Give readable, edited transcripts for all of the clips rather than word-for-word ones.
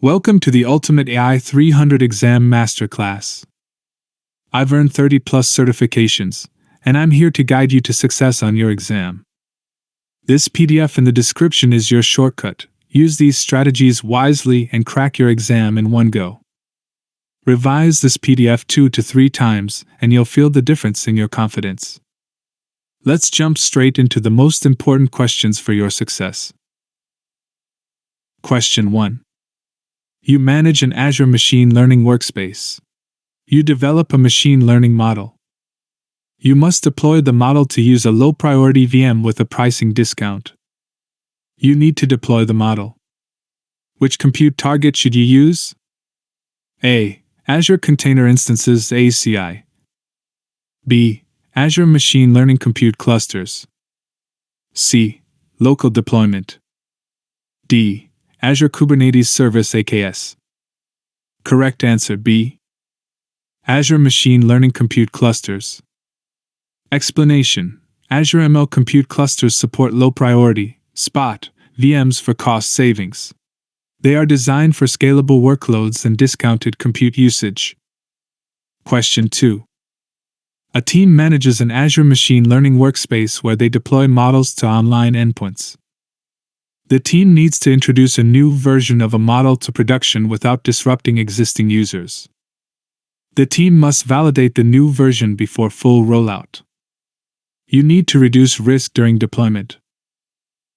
Welcome to the Ultimate AI 300 Exam Masterclass. I've earned 30 plus certifications, and I'm here to guide you to success on your exam. This PDF in the description is your shortcut. Use these strategies wisely and crack your exam in one go. Revise this PDF 2 to 3 times, and you'll feel the difference in your confidence. Let's jump straight into the most important questions for your success. Question 1. You manage an Azure machine learning workspace. You develop a machine learning model. You must deploy the model to use a low-priority VM with a pricing discount. You need to deploy the model. Which compute target should you use? A. Azure Container Instances ACI. B. Azure Machine Learning Compute Clusters. C. Local deployment. D. Azure Kubernetes Service AKS. Correct answer B. Azure Machine Learning Compute Clusters. Explanation: Azure ML Compute Clusters support low-priority, SPOT, VMs for cost savings. They are designed for scalable workloads and discounted compute usage. Question 2. A team manages an Azure Machine Learning workspace where they deploy models to online endpoints. The team needs to introduce a new version of a model to production without disrupting existing users. The team must validate the new version before full rollout. You need to reduce risk during deployment.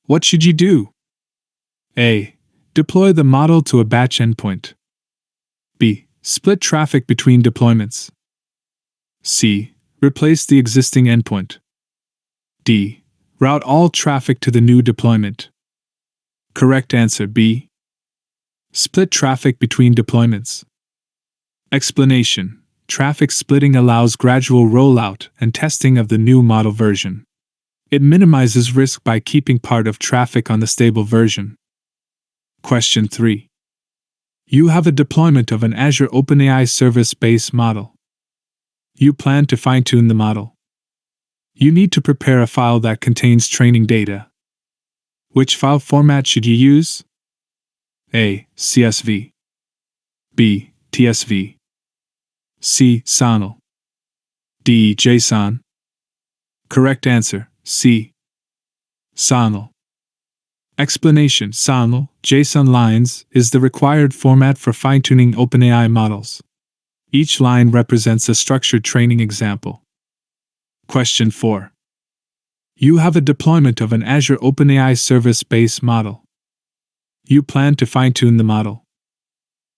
What should you do? A. Deploy the model to a batch endpoint. B. Split traffic between deployments. C. Replace the existing endpoint. D. Route all traffic to the new deployment. Correct answer B. Split traffic between deployments. Explanation: traffic splitting allows gradual rollout and testing of the new model version. It minimizes risk by keeping part of traffic on the stable version. Question 3. You have a deployment of an Azure OpenAI service-based model. You plan to fine-tune the model. You need to prepare a file that contains training data. Which file format should you use? A. CSV. B. TSV. C. SONL. D. JSON. Correct answer C. SONL. Explanation: SONL, JSON lines, is the required format for fine-tuning OpenAI models. Each line represents a structured training example. Question 4. You have a deployment of an Azure OpenAI service-based model. You plan to fine-tune the model.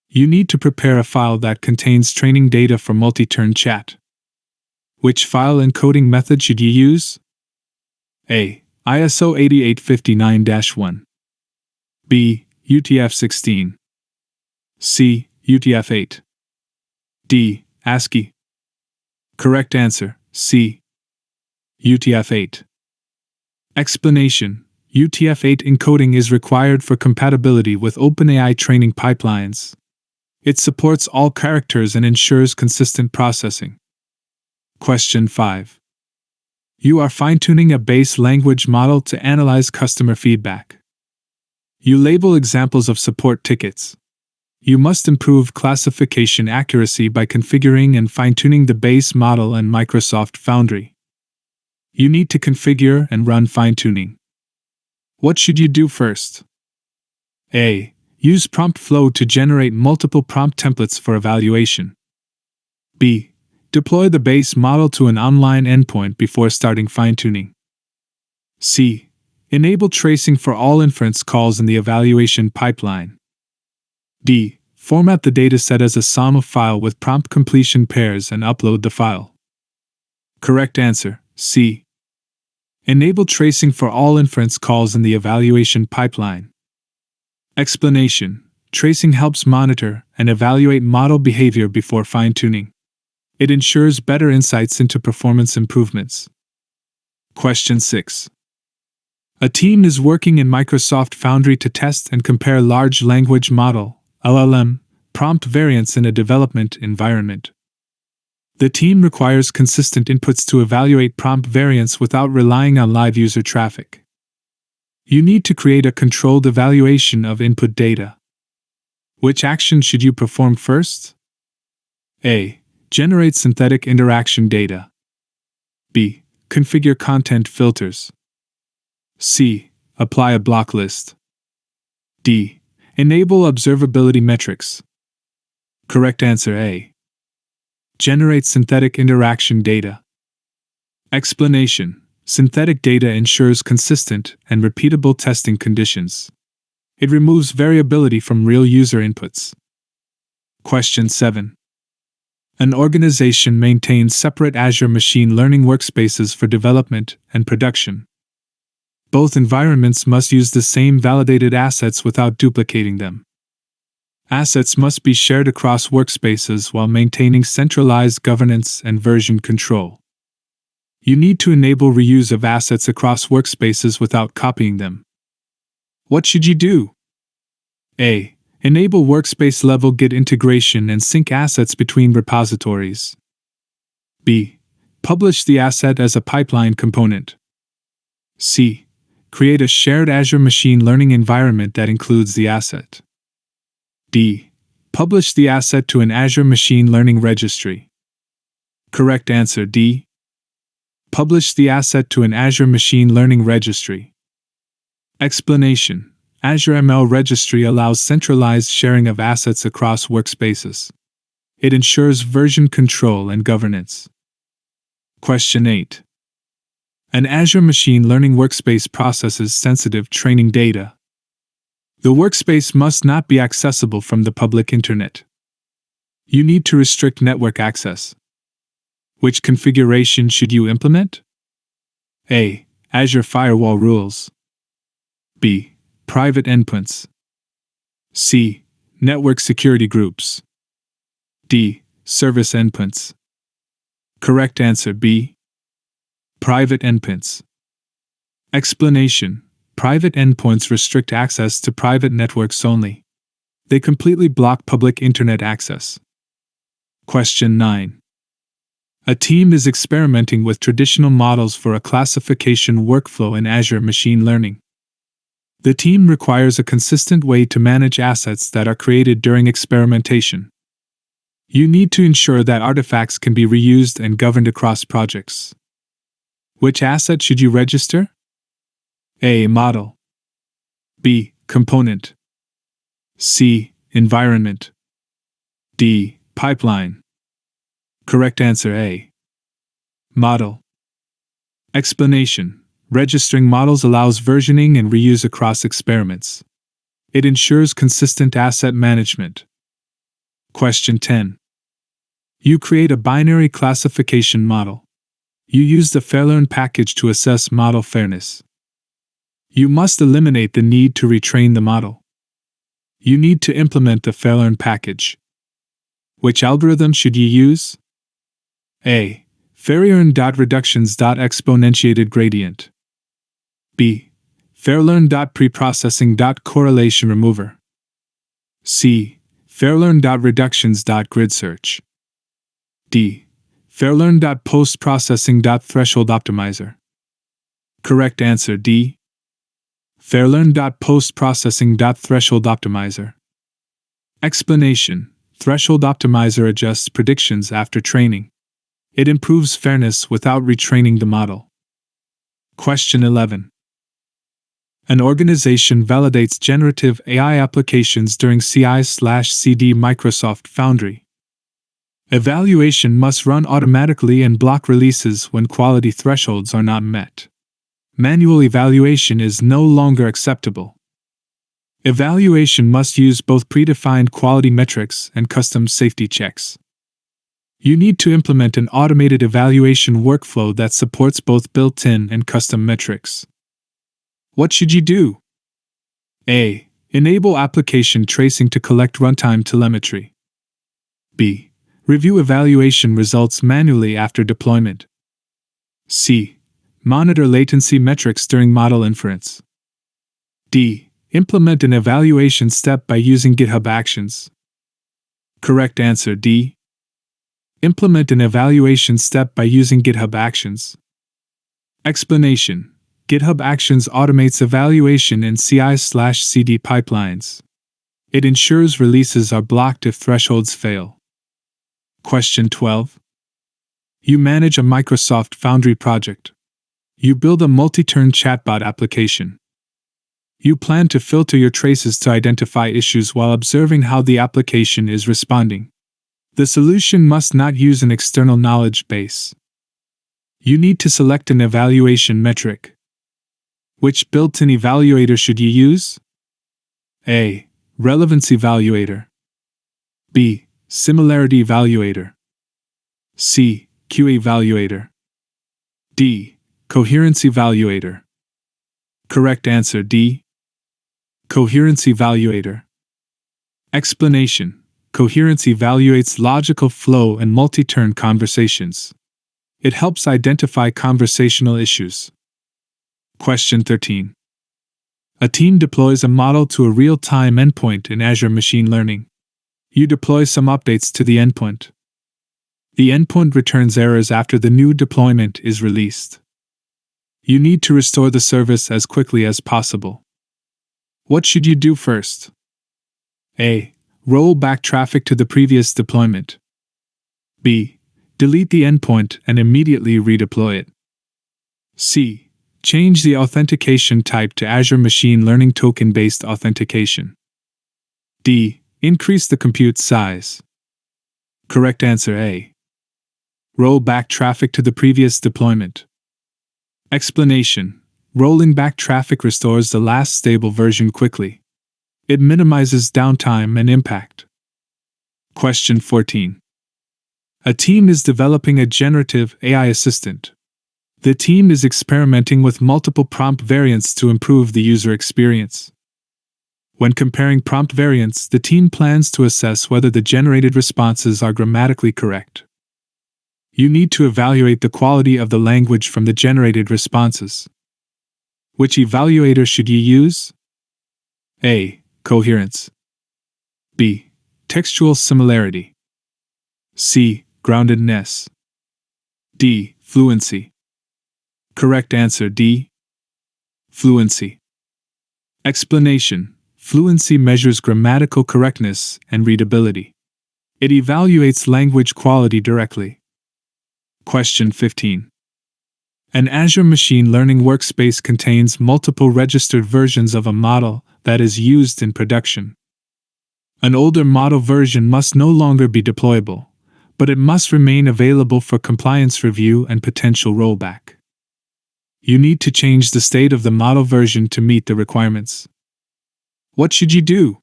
You need to prepare a file that contains training data for multi-turn chat. Which file encoding method should you use? A. ISO 8859-1. B. UTF-16. C. UTF-8. D. ASCII. Correct answer C. UTF-8. Explanation: UTF-8 encoding is required for compatibility with OpenAI training pipelines. It supports all characters and ensures consistent processing. Question 5. You are fine-tuning a base language model to analyze customer feedback. You label examples of support tickets. You must improve classification accuracy by configuring and fine-tuning the base model in Microsoft Foundry. You need to configure and run fine-tuning. What should you do first? A. Use prompt flow to generate multiple prompt templates for evaluation. B. Deploy the base model to an online endpoint before starting fine-tuning. C. Enable tracing for all inference calls in the evaluation pipeline. D. Format the dataset as a SOML file with prompt completion pairs and upload the file. Correct answer C. Enable tracing for all inference calls in the evaluation pipeline. Explanation: tracing helps monitor and evaluate model behavior before fine-tuning. It ensures better insights into performance improvements. Question 6. A team is working in Microsoft Foundry to test and compare large language model, LLM, prompt variants in a development environment. The team requires consistent inputs to evaluate prompt variants without relying on live user traffic. You need to create a controlled evaluation of input data. Which action should you perform first? A. Generate synthetic interaction data. B. Configure content filters. C. Apply a block list. D. Enable observability metrics. Correct answer A. Generate synthetic interaction data. Explanation: synthetic data ensures consistent and repeatable testing conditions. It removes variability from real user inputs. Question 7. An organization maintains separate Azure machine learning workspaces for development and production. Both environments must use the same validated assets without duplicating them. Assets must be shared across workspaces while maintaining centralized governance and version control. You need to enable reuse of assets across workspaces without copying them. What should you do? A. Enable workspace-level Git integration and sync assets between repositories. B. Publish the asset as a pipeline component. C. Create a shared Azure machine learning environment that includes the asset. D. Publish the asset to an Azure machine learning registry. Correct answer D. Publish the asset to an Azure machine learning registry. Explanation: Azure ML Registry allows centralized sharing of assets across workspaces. It ensures version control and governance. Question 8. An Azure machine learning workspace processes sensitive training data. The workspace must not be accessible from the public internet. You need to restrict network access. Which configuration should you implement? A. Azure Firewall Rules. B. Private endpoints. C. Network security groups. D. Service endpoints. Correct answer B. Private endpoints. Explanation: private endpoints restrict access to private networks only. They completely block public internet access. Question 9. A team is experimenting with traditional models for a classification workflow in Azure Machine Learning. The team requires a consistent way to manage assets that are created during experimentation. You need to ensure that artifacts can be reused and governed across projects. Which asset should you register? A. Model. B. Component. C. Environment. D. Pipeline. Correct answer A. Model. Explanation: registering models allows versioning and reuse across experiments. It ensures consistent asset management. Question 10. You create a binary classification model. You use the fairlearn package to assess model fairness. You must eliminate the need to retrain the model. You need to implement the fairlearn package. Which algorithm should you use? A. Fairlearn.reductions.exponentiated gradient. B. Fairlearn.preprocessing.correlation remover. C. Fairlearn.reductions.grid search. D. Fairlearn.postprocessing.threshold optimizer. Correct answer D. Fairlearn.postprocessing.threshold optimizer. Explanation: threshold optimizer adjusts predictions after training. It improves fairness without retraining the model. Question 11. An organization validates generative AI applications during CI/CD Microsoft Foundry. Evaluation must run automatically and block releases when quality thresholds are not met. Manual evaluation is no longer acceptable. Evaluation must use both predefined quality metrics and custom safety checks. You need to implement an automated evaluation workflow that supports both built-in and custom metrics. What should you do? A. Enable application tracing to collect runtime telemetry. B. Review evaluation results manually after deployment. C. Monitor latency metrics during model inference. D. Implement an evaluation step by using GitHub Actions. Correct answer D. Implement an evaluation step by using GitHub Actions. Explanation: GitHub Actions automates evaluation in CI/CD pipelines. It ensures releases are blocked if thresholds fail. Question 12. You manage a Microsoft Foundry project. You build a multi-turn chatbot application. You plan to filter your traces to identify issues while observing how the application is responding. The solution must not use an external knowledge base. You need to select an evaluation metric. Which built-in evaluator should you use? A. Relevance evaluator. B. Similarity evaluator. C. Q evaluator. D. Coherence evaluator. Correct answer D. Coherence evaluator. Explanation: Coherence evaluates logical flow and multi-turn conversations. It helps identify conversational issues. Question 13. A team deploys a model to a real-time endpoint in Azure Machine Learning. You deploy some updates to the endpoint. The endpoint returns errors after the new deployment is released. You need to restore the service as quickly as possible. What should you do first? A. Roll back traffic to the previous deployment. B. Delete the endpoint and immediately redeploy it. C. Change the authentication type to Azure Machine Learning token-based authentication. D. Increase the compute size. Correct answer A. Roll back traffic to the previous deployment. Explanation: Rolling back traffic restores the last stable version quickly. It minimizes downtime and impact. Question 14. A team is developing a generative AI assistant. The team is experimenting with multiple prompt variants to improve the user experience. When comparing prompt variants, the team plans to assess whether the generated responses are grammatically correct. You need to evaluate the quality of the language from the generated responses. Which evaluator should you use? A. Coherence. B. Textual similarity. C. Groundedness. D. Fluency. Correct answer D. Fluency. Explanation: Fluency measures grammatical correctness and readability. It evaluates language quality directly. Question 15. An Azure Machine Learning workspace contains multiple registered versions of a model that is used in production. An older model version must no longer be deployable, but it must remain available for compliance review and potential rollback. You need to change the state of the model version to meet the requirements. What should you do?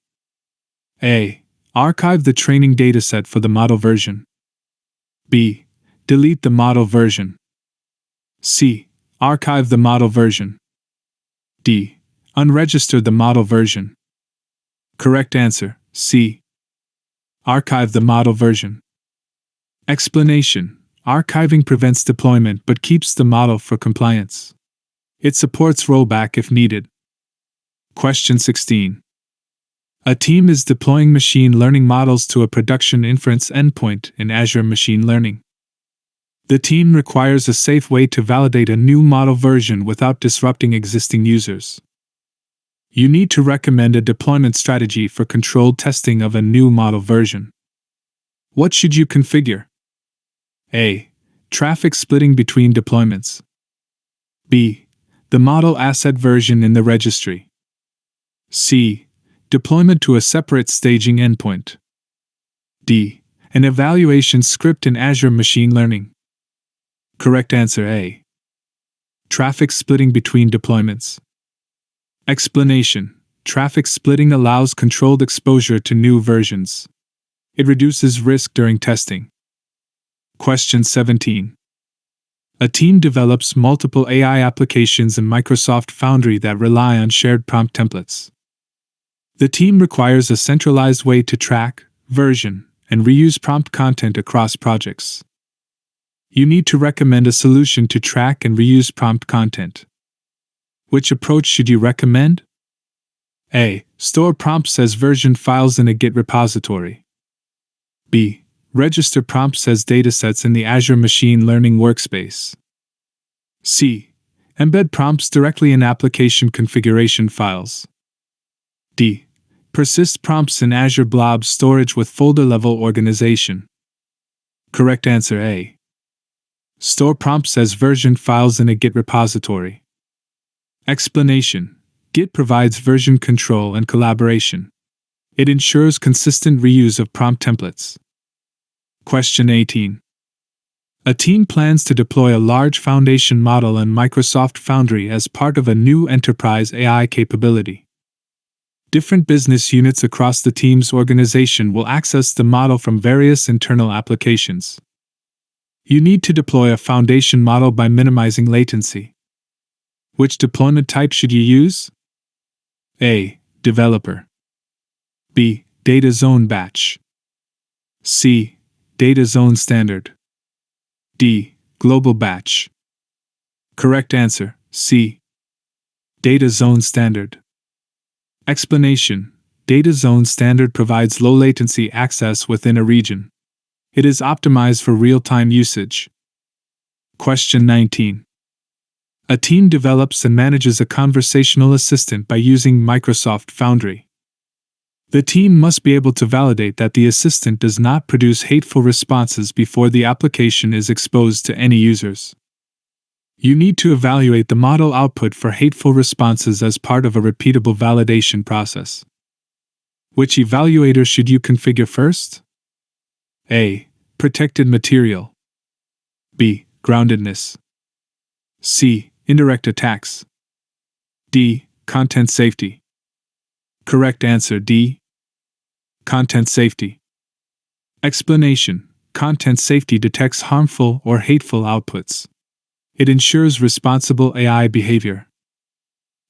A. Archive the training dataset for the model version. B. Delete the model version. C. Archive the model version. D. Unregister the model version. Correct answer: C. Archive the model version. Explanation: Archiving prevents deployment but keeps the model for compliance. It supports rollback if needed. Question 16. A team is deploying machine learning models to a production inference endpoint in Azure Machine Learning. The team requires a safe way to validate a new model version without disrupting existing users. You need to recommend a deployment strategy for controlled testing of a new model version. What should you configure? A. Traffic splitting between deployments. B. The model asset version in the registry. C. Deployment to a separate staging endpoint. D. An evaluation script in Azure Machine Learning. Correct answer A. Traffic splitting between deployments. Explanation: Traffic splitting allows controlled exposure to new versions. It reduces risk during testing. Question 17. A team develops multiple AI applications in Microsoft Foundry that rely on shared prompt templates. The team requires a centralized way to track, version, and reuse prompt content across projects. You need to recommend a solution to track and reuse prompt content. Which approach should you recommend? A. Store prompts as version files in a Git repository. B. Register prompts as datasets in the Azure Machine Learning workspace. C. Embed prompts directly in application configuration files. D. Persist prompts in Azure Blob Storage with folder-level organization. Correct answer A. Store prompts as versioned files in a Git repository. Explanation: Git provides version control and collaboration. It ensures consistent reuse of prompt templates. Question 18. A team plans to deploy a large foundation model in Microsoft Foundry as part of a new enterprise AI capability. Different business units across the team's organization will access the model from various internal applications. You need to deploy a foundation model by minimizing latency. Which deployment type should you use? A. Developer. B. Data Zone Batch. C. Data Zone Standard. D. Global Batch. Correct answer, C. Data Zone Standard. Explanation: Data Zone Standard provides low latency access within a region. It is optimized for real-time usage. Question 19. A team develops and manages a conversational assistant by using Microsoft Foundry. The team must be able to validate that the assistant does not produce hateful responses before the application is exposed to any users. You need to evaluate the model output for hateful responses as part of a repeatable validation process. Which evaluator should you configure first? A. Protected material. B. Groundedness. C. Indirect attacks. D. Content safety. Correct answer D. Content safety. Explanation: Content safety detects harmful or hateful outputs. It ensures responsible AI behavior.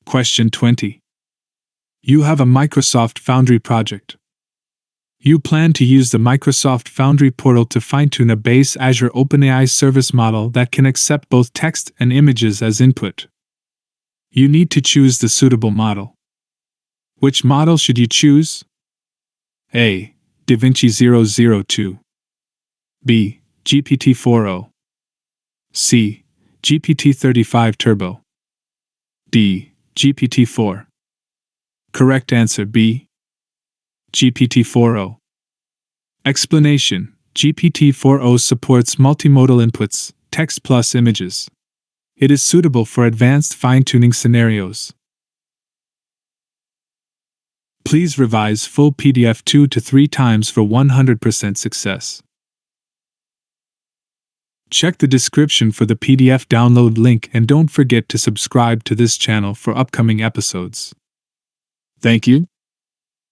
Question 20. You have a Microsoft Foundry project. You plan to use the Microsoft Foundry portal to fine-tune a base Azure OpenAI service model that can accept both text and images as input. You need to choose the suitable model. Which model should you choose? A. DaVinci 002. B. GPT-4o. C. GPT-35 Turbo. D. GPT-4. Correct answer B. GPT-4o. Explanation: GPT-4o supports multimodal inputs, text plus images. It is suitable for advanced fine-tuning scenarios. Please revise full PDF 2 to 3 times for 100% success. Check the description for the PDF download link and don't forget to subscribe to this channel for upcoming episodes. Thank you.